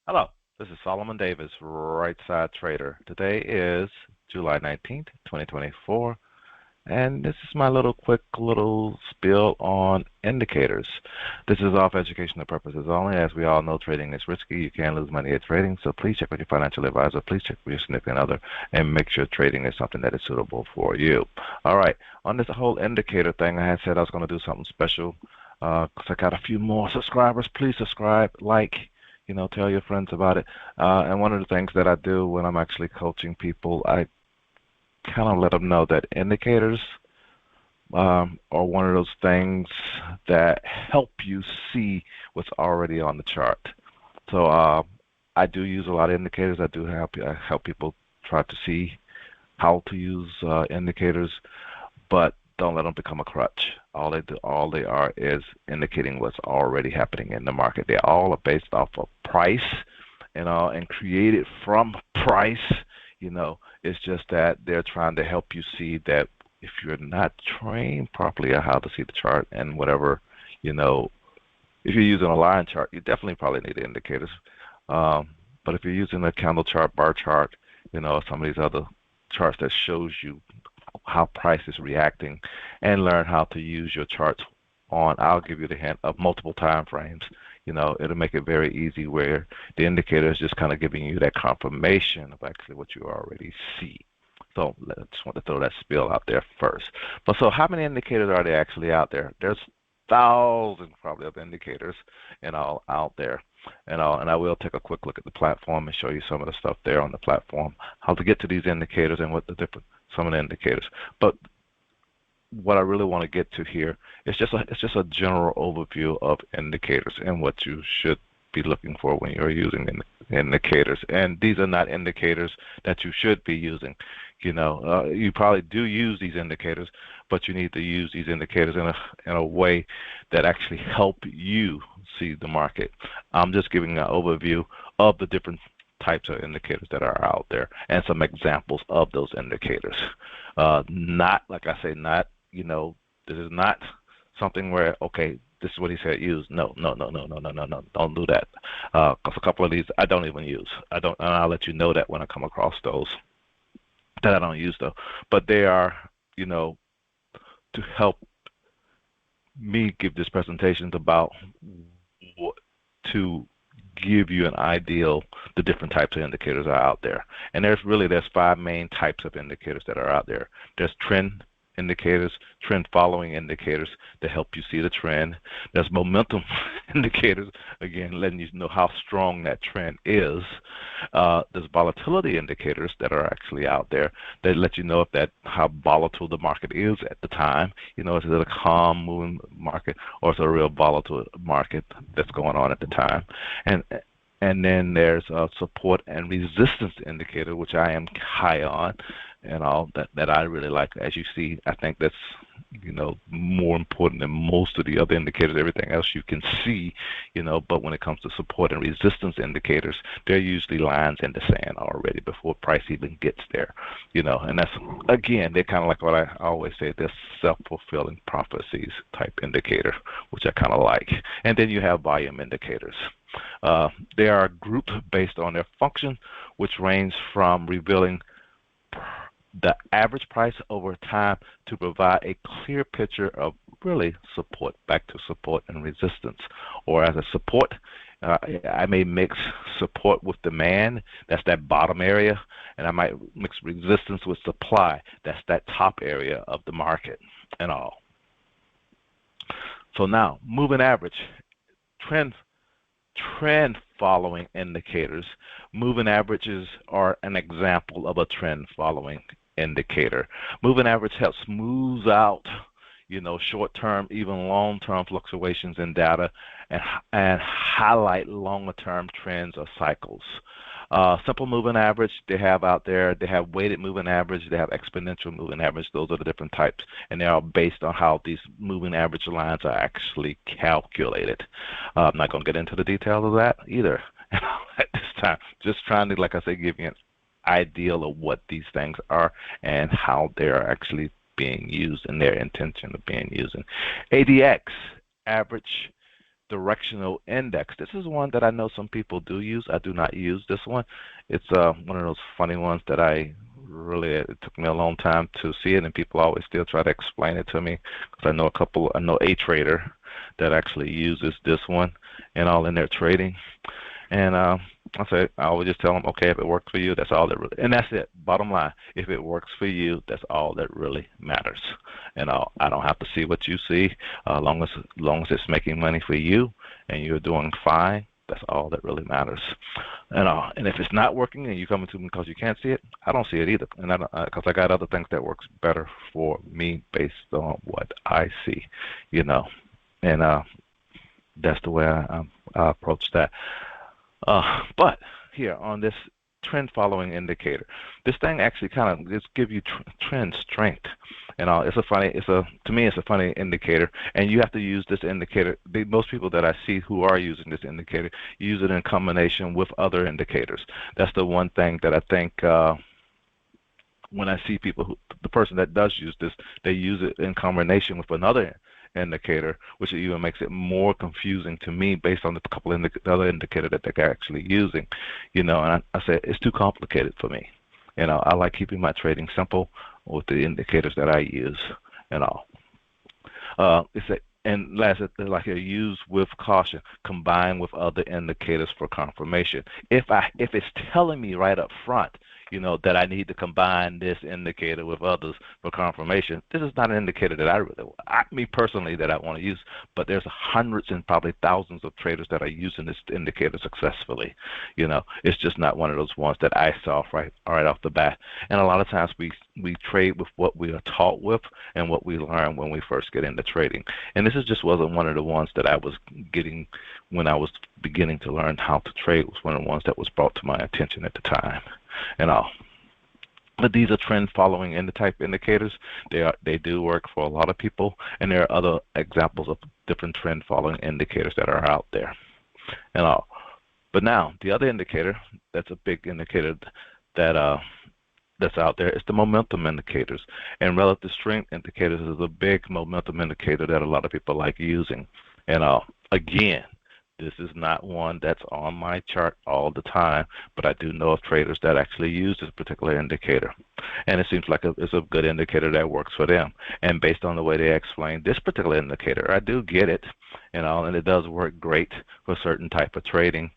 Hello, this is Solomon Davis, Right Side Trader. Today is July 19th, 2024, and this is my quick little spiel on indicators. This is all for educational purposes only. As we all know, trading is risky. You can lose money at trading, so please check with your financial advisor. Please check with your significant other, and make sure trading is something that is suitable for you. All right, on this whole indicator thing, I had said I was going to do something special because I got a few more subscribers. Please subscribe, tell your friends about it. And one of the things that I do when I'm actually coaching people, I kind of let them know that indicators are one of those things that help you see what's already on the chart. So I do use a lot of indicators. I help people try to see how to use indicators, but don't let them become a crutch. All they are is indicating what's already happening in the market. They all are based off of price, and created from price. It's just that they're trying to help you see that if you're not trained properly on how to see the chart and whatever, if you're using a line chart, you definitely probably need indicators. But if you're using a candle chart, bar chart, some of these other charts that shows you how price is reacting, and learn how to use your charts I'll give you the hint of multiple time frames. It'll make it very easy where the indicator is just kind of giving you that confirmation of actually what you already see. So I just want to throw that spiel out there first. But so how many indicators are there actually out there? There's thousands probably of indicators out there. And I will take a quick look at the platform and show you some of the stuff there on the platform, how to get to these indicators and what some of the indicators. But what I really want to get to here is just a general overview of indicators and what you should be looking for when you're using indicators. And these are not indicators that you should be using. You probably do use these indicators, but you need to use these indicators in a way that actually help you see the market. I'm just giving an overview of the different types of indicators that are out there and some examples of those indicators. Not, like I say, this is not something where, okay, this is what he said use. No. Don't do that. Because a couple of these I don't even use. And I'll let you know that when I come across those that I don't use though. But they are, to help me give these presentations about what to give you an ideal the different types of indicators are out there. And there's 5 main types of indicators that are out there. There's trend indicators, trend following indicators that help you see the trend. There's momentum indicators, again, letting you know how strong that trend is. There's volatility indicators that are actually out there that let you know how volatile the market is at the time. Is it a calm moving market or is it a real volatile market that's going on at the time? And then there's a support and resistance indicator, which I am high on, and all that I really like. As you see, I think that's more important than most of the other indicators. Everything else you can see, but when it comes to support and resistance indicators, they're usually lines in the sand already before price even gets there. And that's, again, they're kind of like what I always say, they're self-fulfilling prophecies type indicator, which I kind of like. And then you have volume indicators. They are grouped based on their function, which range from revealing the average price over time to provide a clear picture of really back to support and resistance. Or as a support, I may mix support with demand, that's that bottom area, and I might mix resistance with supply, that's that top area of the market and all. So now, moving average, trend following indicators. Moving averages are an example of a trend following indicator. Moving average helps smooth out short-term, even long-term fluctuations in data and highlight longer-term trends or cycles. Simple moving average they have out there. They have weighted moving average. They have exponential moving average. Those are the different types, and they are based on how these moving average lines are actually calculated. I'm not going to get into the details of that either at this time. Just trying to, like I say, give you an ideal of what these things are and how they are actually being used and their intention of being used. ADX, average directional index. This is one that I know some people do use. I do not use this one. It's one of those funny ones that it took me a long time to see it, and people always still try to explain it to me because I know a trader that actually uses this one and all in their trading. And I always just tell them, okay, if it works for you, that's all that really, and that's it. Bottom line, if it works for you, that's all that really matters. And I don't have to see what you see, long as it's making money for you and you're doing fine. That's all that really matters. And if it's not working and you coming to me because you can't see it, I don't see it either. And because I got other things that works better for me based on what I see, you know. And that's the way I approach that. But here on this trend following indicator, this thing actually kind of just give you trend strength. And to me it's a funny indicator, and you have to use this indicator. Most people that I see who are using this indicator use it in combination with other indicators. That's the one thing that I think when I see the person that does use this, they use it in combination with another indicator, which even makes it more confusing to me based on the couple of the other indicator that they're actually using, And I said it's too complicated for me. I like keeping my trading simple with the indicators that I use, and all. And last, like use with caution, combine with other indicators for confirmation. If it's telling me right up front, that I need to combine this indicator with others for confirmation, this is not an indicator that me personally, that I want to use. But there's hundreds and probably thousands of traders that are using this indicator successfully. It's just not one of those ones that I saw right off the bat. And a lot of times we trade with what we are taught with and what we learn when we first get into trading. And this just wasn't one of the ones that I was getting when I was beginning to learn how to trade. It was one of the ones that was brought to my attention at the time. But these are trend following type indicators. They do work for a lot of people, and there are other examples of different trend following indicators that are out there. But now the other indicator that's a big indicator that's out there is the momentum indicators, and relative strength indicators is a big momentum indicator that a lot of people like using. Again, this is not one that's on my chart all the time, but I do know of traders that actually use this particular indicator. And it seems like it's a good indicator that works for them. And based on the way they explain this particular indicator, I do get it, and it does work great for certain type of trading,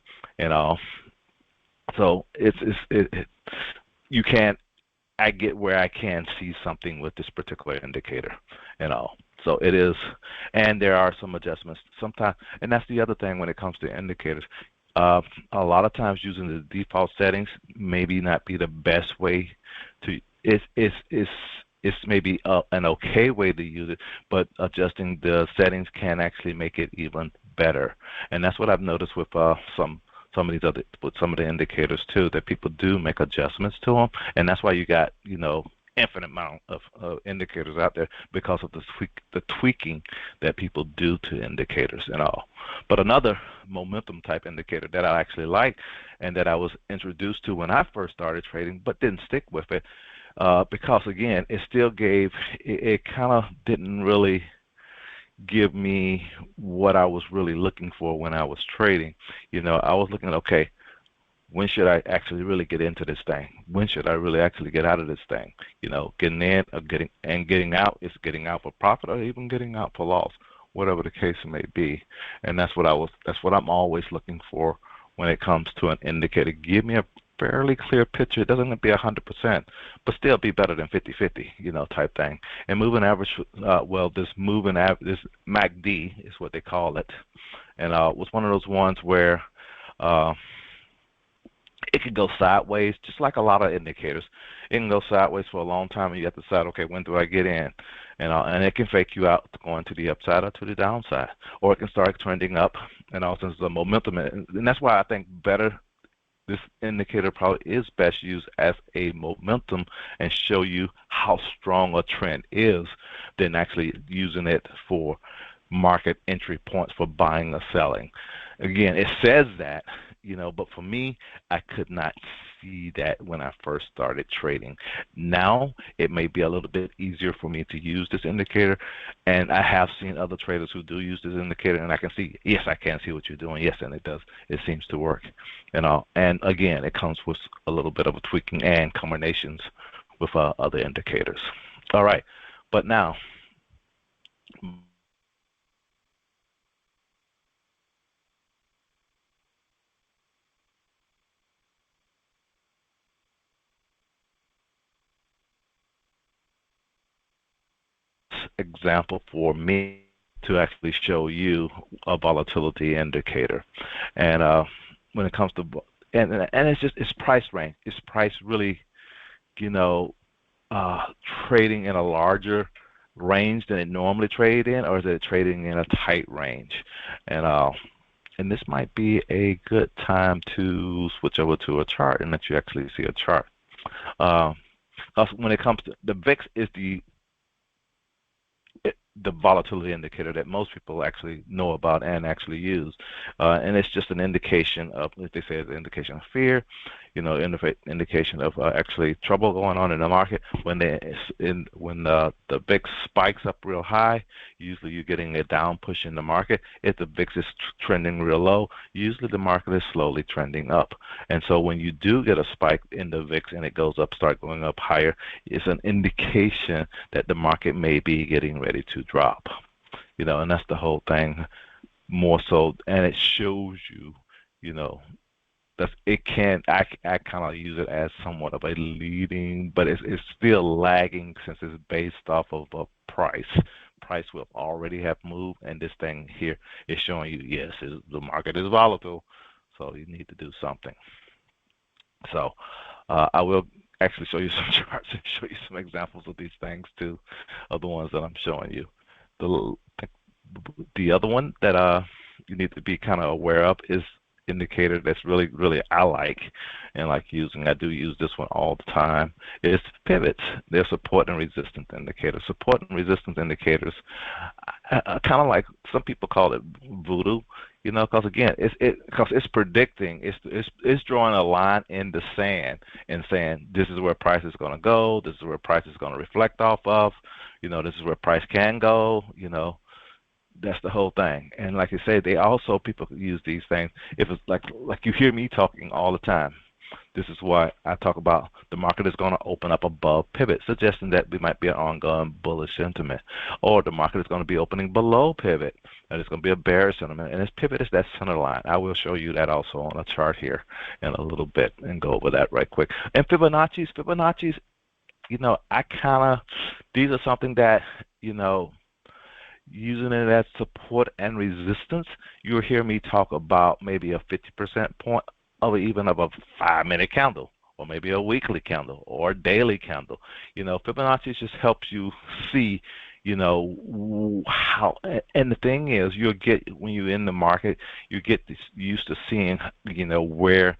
So I get where I can see something with this particular indicator, So it is, and there are some adjustments sometimes, and that's the other thing when it comes to indicators. A lot of times using the default settings maybe not be the best way to. It's maybe an okay way to use it, but adjusting the settings can actually make it even better. And that's what I've noticed with some of the indicators too, that people do make adjustments to them, and that's why you got infinite amount of indicators out there because of the tweaking that people do to indicators and all. But another momentum type indicator that I actually like and that I was introduced to when I first started trading, but didn't stick with it because again, it kind of didn't really give me what I was really looking for when I was trading. I was looking at, okay, when should I actually really get into this thing? When should I really actually get out of this thing? Getting in or getting out is getting out for profit or even getting out for loss, whatever the case may be. And that's what I'm always looking for when it comes to an indicator. Give me a fairly clear picture. It doesn't have to be 100%, but still be better than 50-50, type thing. And moving average, this MACD is what they call it, and was one of those ones where it can go sideways, just like a lot of indicators. It can go sideways for a long time, and you have to decide, okay, when do I get in? And it can fake you out going to the upside or to the downside, or it can start trending up, and also there's the momentum. And that's why I think this indicator probably is best used as a momentum and show you how strong a trend is than actually using it for market entry points for buying or selling. Again, it says that But for me, I could not see that when I first started trading. Now it may be a little bit easier for me to use this indicator, and I have seen other traders who do use this indicator, and I can see, yes, I can see what you're doing. Yes, and it does. It seems to work, And again, it comes with a little bit of a tweaking and combinations with other indicators. All right, but now example for me to actually show you a volatility indicator, and when it comes to and it's price range. It's price really, you know, uh, trading in a larger range than it normally trade in, or is it trading in a tight range? And uh, and this might be a good time to switch over to a chart and let you actually see a chart. Uh, 'Cause when it comes to the VIX is the volatility indicator that most people actually know about and actually use, and it's just an indication of, if they say, it's an indication of fear, indication of actually trouble going on in the market. When the VIX spikes up real high, usually you're getting a down push in the market. If the VIX is trending real low, usually the market is slowly trending up. And so when you do get a spike in the VIX and it goes up, start going up higher, it's an indication that the market may be getting ready to drop. And that's the whole thing, more so, and it shows you, you know, that it can. I kind of use it as somewhat of a leading, but it's still lagging since it's based off of a price. Price will already have moved, and this thing here is showing you, yes, the market is volatile, so you need to do something. So I will actually show you some charts and show you some examples of these things too, of the ones that I'm showing you. The the other one that you need to be kind of aware of is indicator that's really I like and like using. I do use this one all the time. It's pivots. They're support and resistance indicators. Support and resistance indicators, kind of like some people call it voodoo. Because again, it's predicting. It's drawing a line in the sand and saying this is where price is going to go. This is where price is going to reflect off of. This is where price can go. That's the whole thing. And like I say, people use these things. If it's like you hear me talking all the time, this is why I talk about the market is going to open up above pivot, suggesting that we might be an ongoing bullish sentiment, or the market is going to be opening below pivot, and it's going to be a bearish sentiment. And this pivot is that center line. I will show you that also on a chart here in a little bit and go over that right quick. And Fibonacci's, I kind of, these are something that, using it as support and resistance, you'll hear me talk about maybe a 50% point of even of a 5-minute candle, or maybe a weekly candle or a daily candle. Fibonacci just helps you see, how. And the thing is, when you're in the market, you get used to seeing, where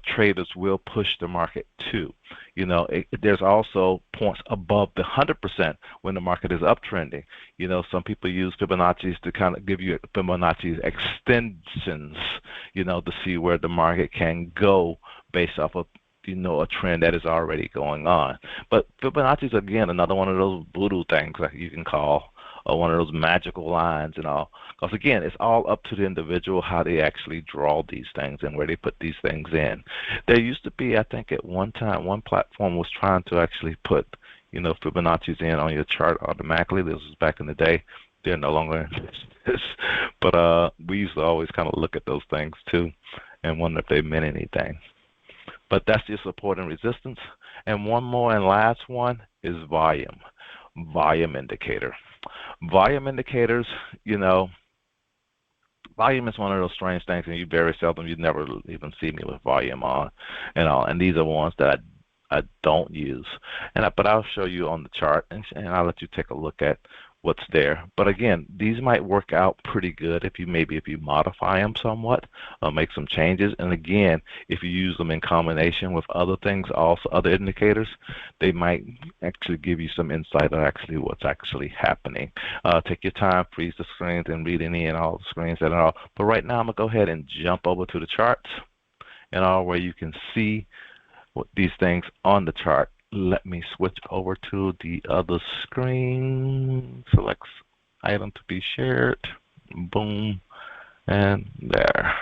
traders will push the market to. There's also points above the 100% when the market is uptrending. Some people use Fibonacci's to kind of give you Fibonacci's extensions, to see where the market can go based off of a trend that is already going on. But Fibonacci's, again, another one of those voodoo things that you can call, one of those magical lines and all. Because again, it's all up to the individual how they actually draw these things and where they put these things in. There used to be, I think, at one time, one platform was trying to actually put, Fibonacci's in on your chart automatically. This was back in the day. They're no longer in business. But we used to always kind of look at those things too and wonder if they meant anything. But that's your support and resistance. And one more and last one is volume indicator. Volume indicators, volume is one of those strange things, and you never even see me with volume on and all. And these are ones that I don't use. But I'll show you on the chart, and I'll let you take a look at what's there. But again, these might work out pretty good if you modify them somewhat, make some changes. And again, if you use them in combination with other things, also other indicators, they might actually give you some insight on actually what's actually happening. Take your time, freeze the screens, and read any and all the screens that are all. But right now, I'm gonna go ahead and jump over to the charts. and all where you can see what these things on the chart. Let me switch over to the other screen. Select item to be shared. Boom. And there.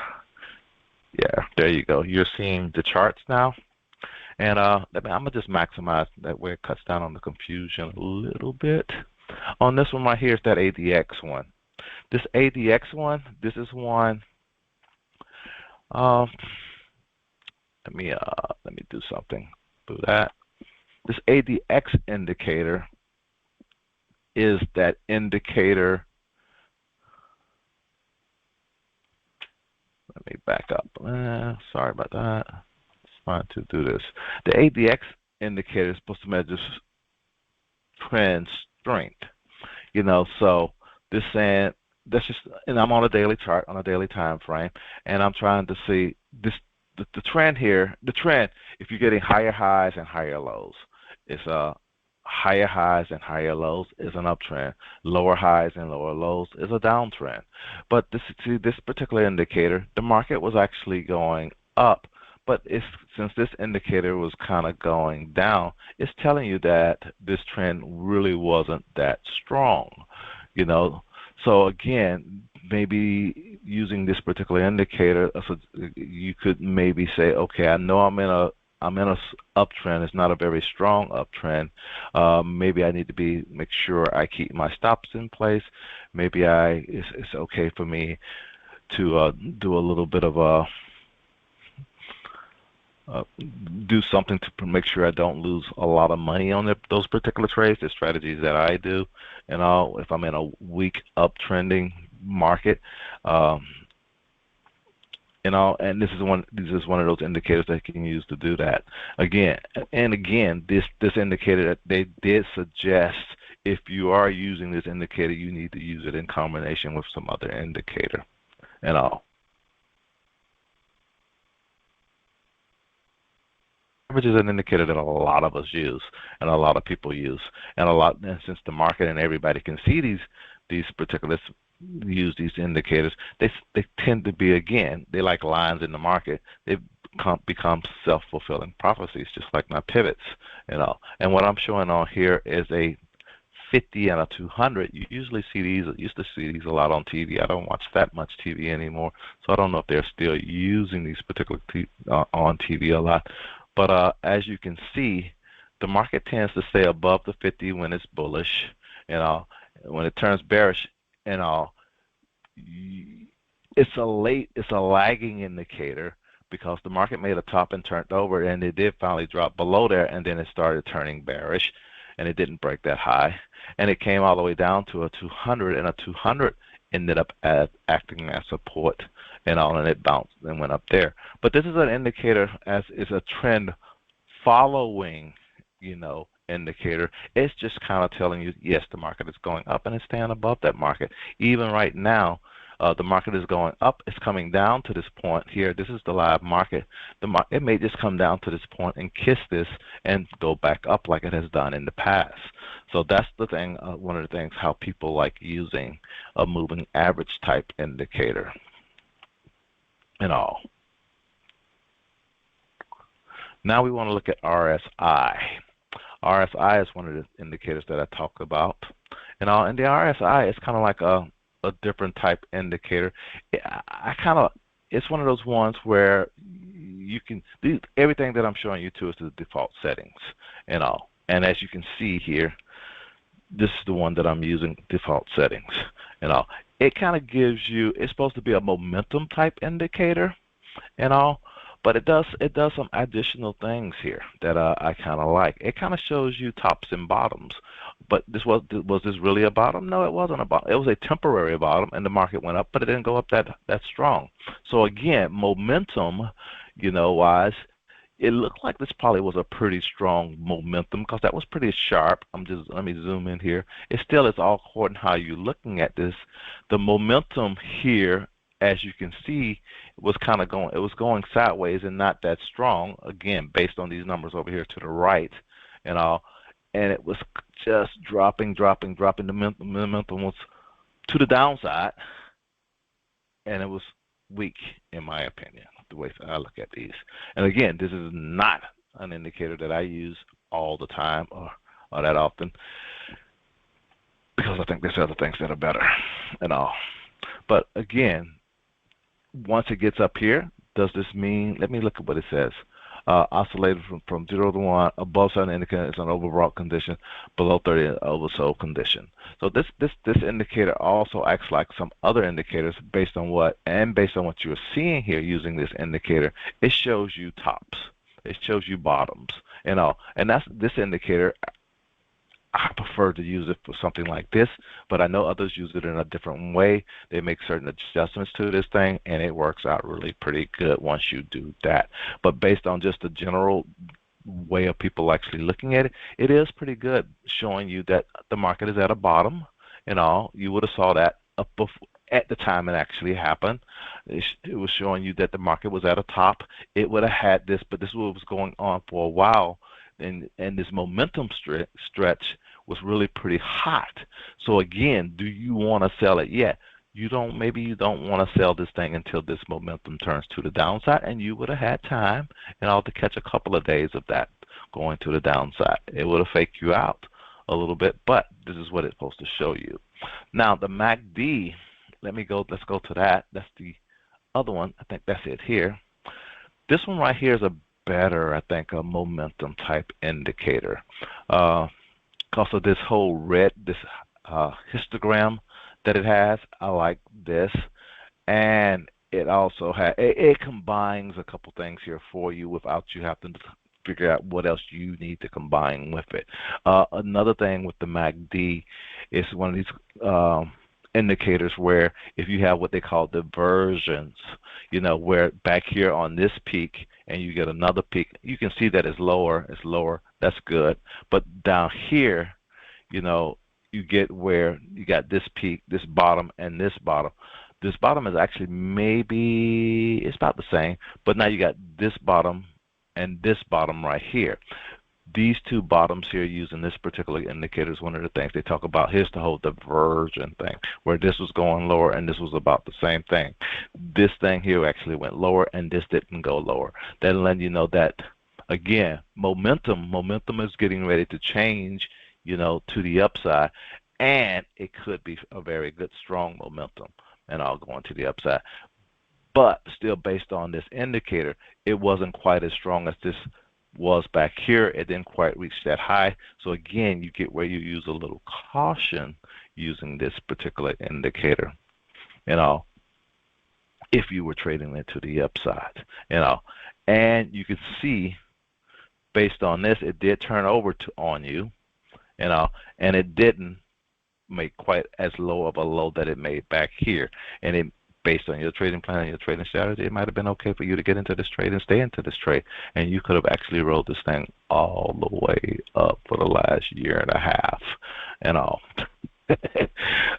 Yeah, there you go. You're seeing the charts now. And I'm going to just maximize that way it cuts down on the confusion a little bit. On this one right here is that ADX one. This ADX one, this is one. Let me do something. Do that. This ADX indicator is that indicator. Let me back up. Sorry about that. Trying to do this. The ADX indicator is supposed to measure trend strength. So this saying that's just, and I'm on a daily chart, on a daily time frame, and I'm trying to see this the trend here. The trend, if you're getting higher highs and higher lows, it's higher highs and higher lows is an uptrend. Lower highs and lower lows is a downtrend. But this particular indicator, the market was actually going up, but since this indicator was kind of going down, it's telling you that this trend really wasn't that strong. So again, maybe using this particular indicator, so you could maybe say, okay, I know I'm in a uptrend. It's not a very strong uptrend. Maybe I need to make sure I keep my stops in place. Maybe it's okay for me to do a little bit of do something to make sure I don't lose a lot of money on those particular trades, the strategies that I do. If I'm in a weak uptrending market, and this is one of those indicators that you can use to do that. Again, this indicator that they did suggest, if you are using this indicator, you need to use it in combination with some other indicator. Average is an indicator that a lot of us use and a lot of people use, and since the market and everybody can see these particulars, use these indicators, they tend to be, again, they like lines in the market. They become self-fulfilling prophecies, just like my pivots. And what I'm showing on here is a 50 and a 200. You usually see these. I used to see these a lot on TV. I don't watch that much TV anymore, so I don't know if they're still using these particular on TV a lot. But as you can see, the market tends to stay above the 50 when it's bullish. When it turns bearish, it's a lagging indicator, because the market made a top and turned over, and it did finally drop below there, and then it started turning bearish, and it didn't break that high, and it came all the way down to a 200, and a 200 ended up acting as support, and it bounced and went up there. But this is an indicator, as is a trend following, indicator. It's just kind of telling you, yes, the market is going up and it's staying above that market. Even right now, the market is going up. It's coming down to this point here. This is the live market. It may just come down to this point and kiss this and go back up like it has done in the past. So that's the thing. One of the things how people like using a moving average type indicator. Now we want to look at RSI. RSI is one of the indicators that I talked about. And the RSI is kind of like a different type indicator. It's one of those ones where you can do everything that I'm showing you to is the default settings. And as you can see here, this is the one that I'm using, default settings. It kind of gives you, it's supposed to be a momentum type indicator, but it does some additional things here that I kind of like. It kind of shows you tops and bottoms. But was this really a bottom? No, it wasn't a bottom. It was a temporary bottom, and the market went up, but it didn't go up that strong. So again, momentum, wise, it looked like this probably was a pretty strong momentum, because that was pretty sharp. Let me zoom in here. It still is all according how you're looking at this. The momentum here, as you can see, was kind of going, it was going sideways and not that strong, again, based on these numbers over here to the right, and it was just dropping. The momentum was to the downside, and it was weak, in my opinion. the way I look at these. And again, this is not an indicator that I use all the time or that often, because I think there's other things that are better and all. But again, once it gets up here, does this mean, let me look at what it says. Oscillated from 0 to 1, above certain indicator is an overbought condition, below 30 an oversold condition. So this indicator also acts like some other indicators based on what you're seeing here using this indicator. It shows you tops. It shows you bottoms and all. And that's this indicator. I prefer to use it for something like this, but I know others use it in a different way. They make certain adjustments to this thing, and it works out really pretty good once you do that. But based on just the general way of people actually looking at it, it is pretty good, showing you that the market is at a bottom and all. You would have saw that up before, at the time it actually happened. It was showing you that the market was at a top. It would have had this, but this was going on for a while. And this momentum stretch was really pretty hot. So again, do you want to sell it yet? Maybe you don't want to sell this thing until this momentum turns to the downside, and you would have had time and all to catch a couple of days of that going to the downside. It would have faked you out a little bit, but this is what it's supposed to show you. Now the MACD, let's go to that. That's the other one. I think that's it here. This one right here is a better, I think, a momentum type indicator. Because of this whole this histogram that it has, I like this. And it also it combines a couple things here for you without you having to figure out what else you need to combine with it. Another thing with the MACD is one of these indicators where if you have what they call diversions, where back here on this peak and you get another peak, you can see that it's lower, that's good. But down here, you get where you got this peak, this bottom, and this bottom. This bottom is actually it's about the same, but now you got this bottom and this bottom right here. These two bottoms here using this particular indicator is one of the things they talk about. Here's the whole diversion thing, where this was going lower and this was about the same thing. This thing here actually went lower and this didn't go lower. That'll let you know that, again, momentum is getting ready to change, to the upside, and it could be a very good strong momentum and all going to the upside. But still, based on this indicator, it wasn't quite as strong as this was back here. It didn't quite reach that high. So again, you get where you use a little caution using this particular indicator, if you were trading it to the upside, and you can see based on this, it did turn over on you, and it didn't make quite as low of a low that it made back here. And it, based on your trading plan and your trading strategy, it might have been okay for you to get into this trade and stay into this trade. And you could have actually rolled this thing all the way up for the last year and a half and all.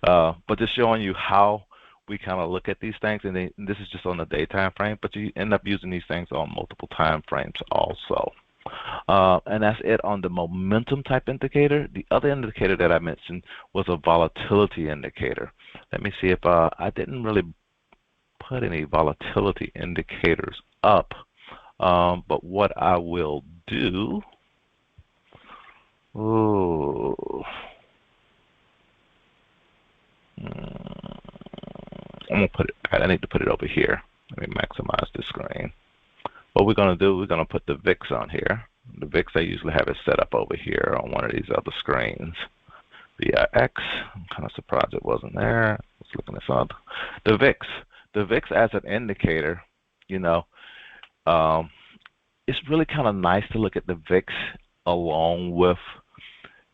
But just showing you how we kind of look at these things. And this is just on the daytime frame, but you end up using these things on multiple time frames also. And that's it on the momentum type indicator. The other indicator that I mentioned was a volatility indicator. Let me see if I didn't really put any volatility indicators up, but what I will do, I'm gonna put it. I need to put it over here. Let me maximize the screen. What we're gonna do, we're gonna put the VIX on here. The VIX, I usually have it set up over here on one of these other screens. VIX. I'm kind of surprised it wasn't there. Let's look at this on the VIX. The VIX as an indicator, it's really kind of nice to look at the VIX along with,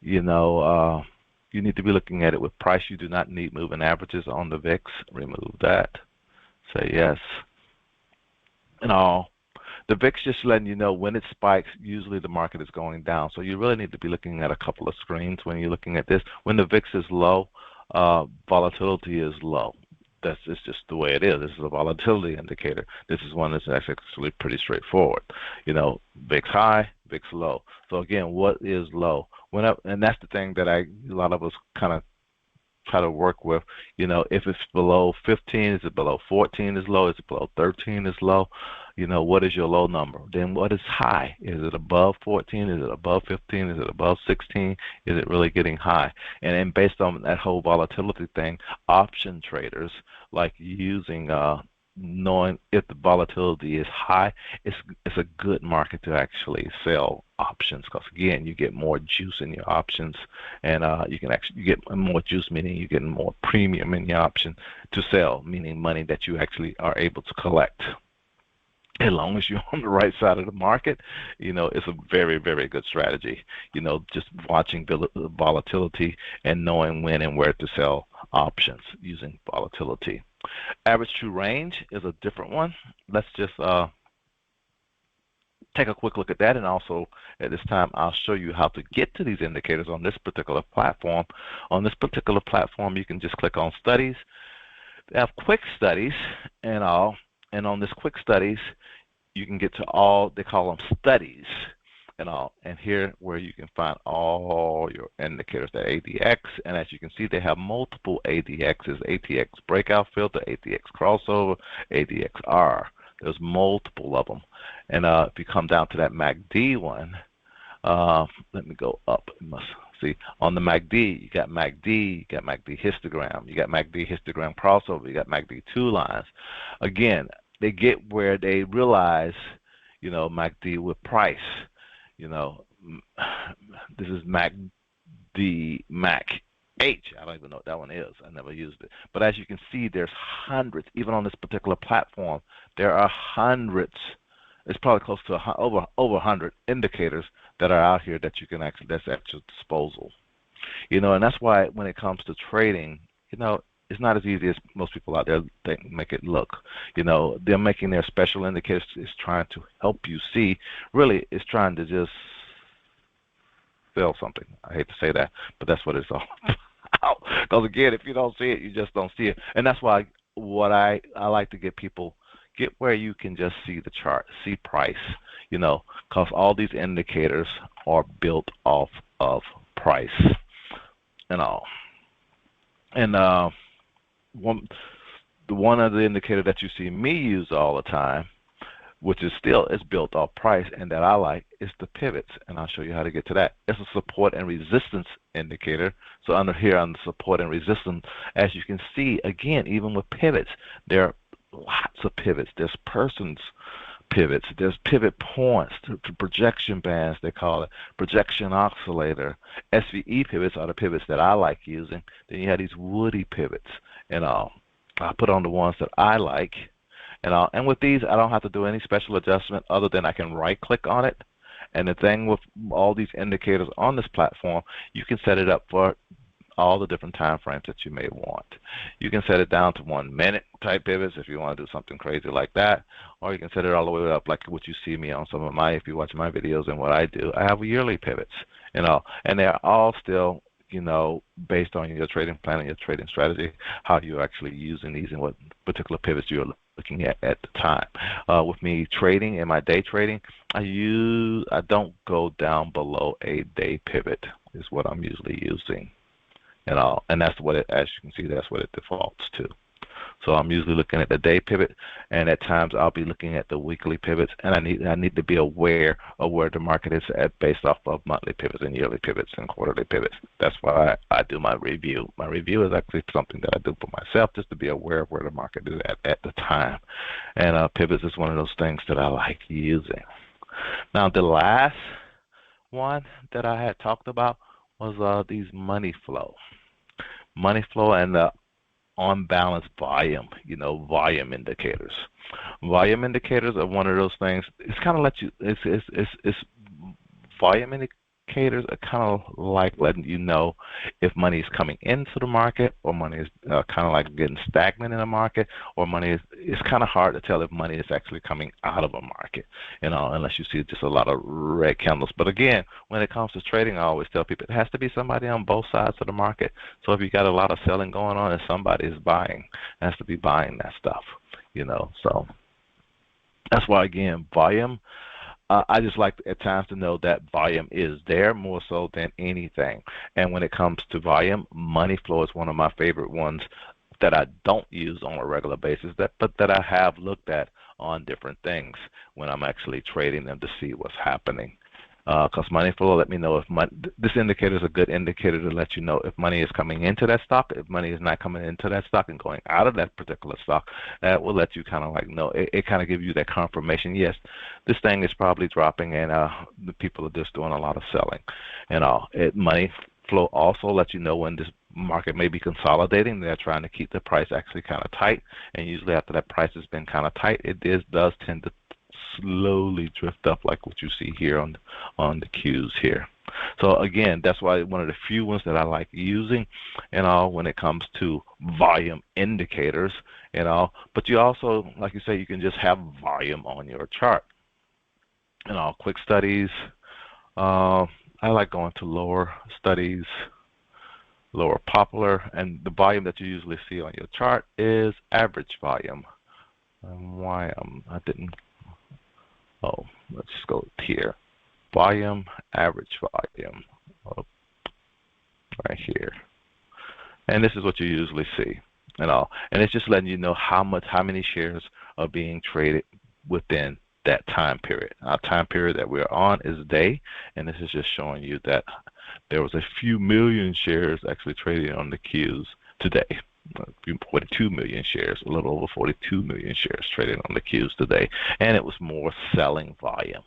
you need to be looking at it with price. You do not need moving averages on the VIX. Remove that. Say yes. The VIX just letting you know when it spikes, usually the market is going down. So you really need to be looking at a couple of screens when you're looking at this. When the VIX is low, volatility is low. It's just the way it is. This is a volatility indicator. This is one that's actually pretty straightforward. VIX high, VIX low. So again, what is low? And that's the thing that a lot of us kind of try to work with. If it's below 15, is it below 14 is low? Is it below 13 is low? What is your low number? Then what is high? Is it above 14? Is it above 15? Is it above 16? Is it really getting high? And then based on that whole volatility thing, option traders like using knowing if the volatility is high, it's a good market to actually sell options, because again, you get more juice in your options, and you get more juice, meaning you get more premium in your option to sell, meaning money that you actually are able to collect. As long as you're on the right side of the market, it's a very, very good strategy. Just watching volatility and knowing when and where to sell options using volatility. Average true range is a different one. Let's just take a quick look at that, and also at this time I'll show you how to get to these indicators on this particular platform. On this particular platform, you can just click on studies. They have quick studies and all, and on this quick studies you can get to all, they call them studies and all, and here where you can find all your indicators, the ADX, and as you can see they have multiple ADXs: ATX breakout filter, ATX crossover, ADXR. There's multiple of them. And if you come down to that MACD one, let me go up. You must see on the MACD, you got MACD, you got MACD histogram, you got MACD histogram crossover, you got MACD two lines. Again, they get where they realize, MACD with price. This is MACD, MAC H. I don't even know what that one is. I never used it. But as you can see, there's hundreds. Even on this particular platform, there are hundreds. It's probably close to over 100 indicators that are out here that you can actually, that's at your disposal. And that's why when it comes to trading, it's not as easy as most people out there make it look. They're making their special indicators is trying to help you see. Really, it's trying to just sell something. I hate to say that, but that's what it's all about. Because again, if you don't see it, you just don't see it. And that's why what I like to get people, get where you can just see the chart, see price, because all these indicators are built off of price and all. And one of the indicators that you see me use all the time, which is built off price and that I like, is the pivots, and I'll show you how to get to that. It's a support and resistance indicator. So under here on the support and resistance, as you can see, again, even with pivots, there are lots of pivots. There's persons pivots, there's pivot points, to projection bands, they call it, projection oscillator. SVE pivots are the pivots that I like using. Then you have these woody pivots and all. I put on the ones that I like and all. And with these, I don't have to do any special adjustment other than I can right click on it. And the thing with all these indicators on this platform, you can set it up for all the different time frames that you may want. You can set it down to 1 minute type pivots if you want to do something crazy like that, or you can set it all the way up like what you see me on some of my, if you watch my videos and what I do, I have yearly pivots, and they're all still, based on your trading plan and your trading strategy, how you're actually using these and what particular pivots you're looking at the time. With me trading and my day trading, I don't go down below a day pivot is what I'm usually using. And that's what it, as you can see, that's what it defaults to. So I'm usually looking at the day pivot, and at times I'll be looking at the weekly pivots, and I need to be aware of where the market is at based off of monthly pivots and yearly pivots and quarterly pivots. That's why I do my review. My review is actually something that I do for myself just to be aware of where the market is at the time. And pivots is one of those things that I like using. Now the last one that I had talked about was these money flow and the on balance volume, volume indicators. Volume indicators are one of those things. It's kind of let you. It's volume indicators are kind of like letting you know if money is coming into the market or money is kind of like getting stagnant in the market, or money is. It's kind of hard to tell if money is actually coming out of a market, unless you see just a lot of red candles. But again, when it comes to trading, I always tell people it has to be somebody on both sides of the market. So if you got a lot of selling going on and somebody is buying, it has to be buying that stuff, So that's why, again, volume. I just like at times to know that volume is there more so than anything. And when it comes to volume, money flow is one of my favorite ones that I don't use on a regular basis, but that I have looked at on different things when I'm actually trading them to see what's happening. Because money flow let me know if this indicator is a good indicator to let you know if money is coming into that stock, if money is not coming into that stock and going out of that particular stock. That will let you kind of like know. It kind of gives you that confirmation. Yes, this thing is probably dropping, and the people are just doing a lot of selling. And money flow also lets you know when this market may be consolidating. They're trying to keep the price actually kind of tight, and usually after that price has been kind of tight, it does tend to slowly drift up like what you see here on the Qs here. So again, that's why one of the few ones that I like using, when it comes to volume indicators, But you also, like you say, you can just have volume on your chart. Quick studies. I like going to lower studies, lower popular, and the volume that you usually see on your chart is average volume. Why I didn't. Oh, let's go here. Volume, average volume, right here. And this is what you usually see, and it's just letting you know how many shares are being traded within that time period. Our time period that we're on is day, and this is just showing you that there was a few million shares actually traded on the Qs today. 42 million shares, a little over 42 million shares traded on the Qs today, and it was more selling volume.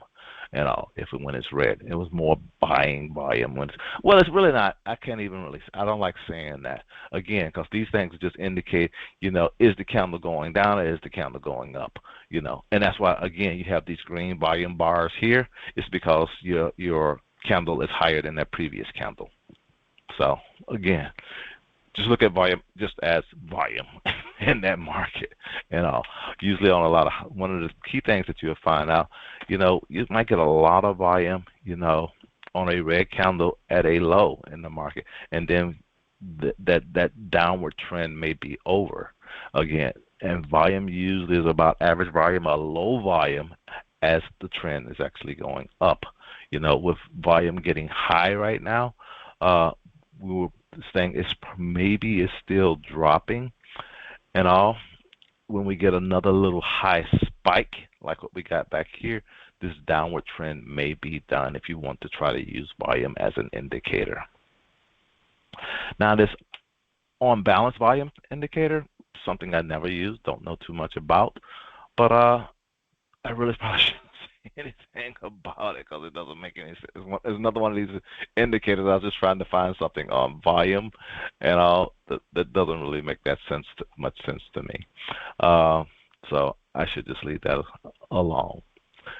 When it's red, it was more buying volume. Well, it's really not. I can't even really. I don't like saying that again because these things just indicate, is the candle going down or is the candle going up? And that's why again you have these green volume bars here. It's because your candle is higher than that previous candle. So again, just look at volume just as volume in that market. Usually one of the key things that you'll find out, you might get a lot of volume, on a red candle at a low in the market, and then that downward trend may be over again. And volume usually is about average volume or low volume as the trend is actually going up. With volume getting high right now, this thing is still dropping, when we get another little high spike like what we got back here, this downward trend may be done if you want to try to use volume as an indicator. Now this on balance volume indicator, something I never used, don't know too much about, but I really probably shouldn't say anything about it because it doesn't make any sense. It's another one of these indicators. I was just trying to find something on volume, and that doesn't really make that much sense to me. So I should just leave that alone.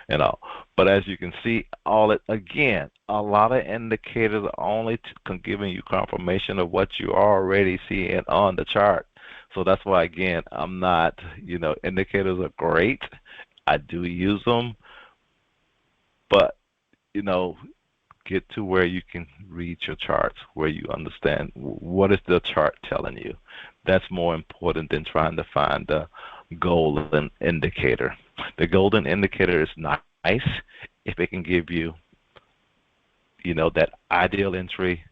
But as you can see, a lot of indicators are only giving you confirmation of what you already seeing on the chart. So that's why again, I'm not, indicators are great. I do use them, but get to where you can read your charts, where you understand what is the chart telling you. That's more important than trying to find the golden indicator. The golden indicator is nice if it can give you, that ideal entry,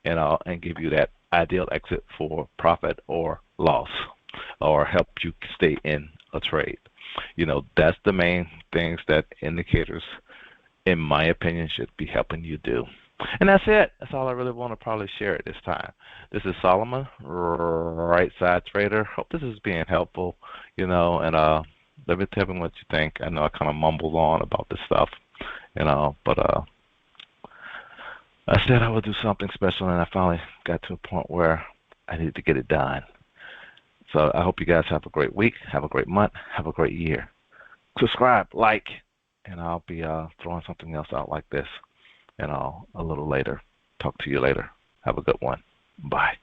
and give you that ideal exit for profit or loss, or help you stay in a trade. That's the main things that indicators, in my opinion, should be helping you do. And that's it. That's all I really want to probably share at this time. This is Solomon, Right Side Trader. Hope this is being helpful, and let me tell me what you think. I know I kind of mumbled on about this stuff, but I said I would do something special, and I finally got to a point where I need to get it done. So I hope you guys have a great week, have a great month, have a great year. Subscribe, like, and I'll be throwing something else out like this, a little later. Talk to you later. Have a good one. Bye.